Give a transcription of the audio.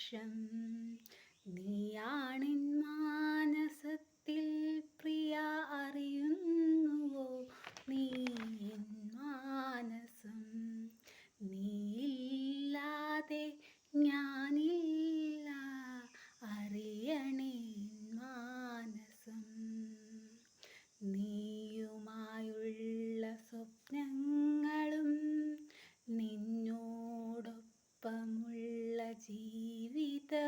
വർഷം. നീയാണെൻ മാനസത്തിൽ പ്രിയ, അറിയുന്നുവോ നീ എൻ മാനസം. നീയില്ലാതെ ഞാനില്ല, അറിയണേ മാനസം. നീയുമായുള്ള സ്വപ്നങ്ങളും നിന്നോടൊപ്പമുള്ള ജീവിതവും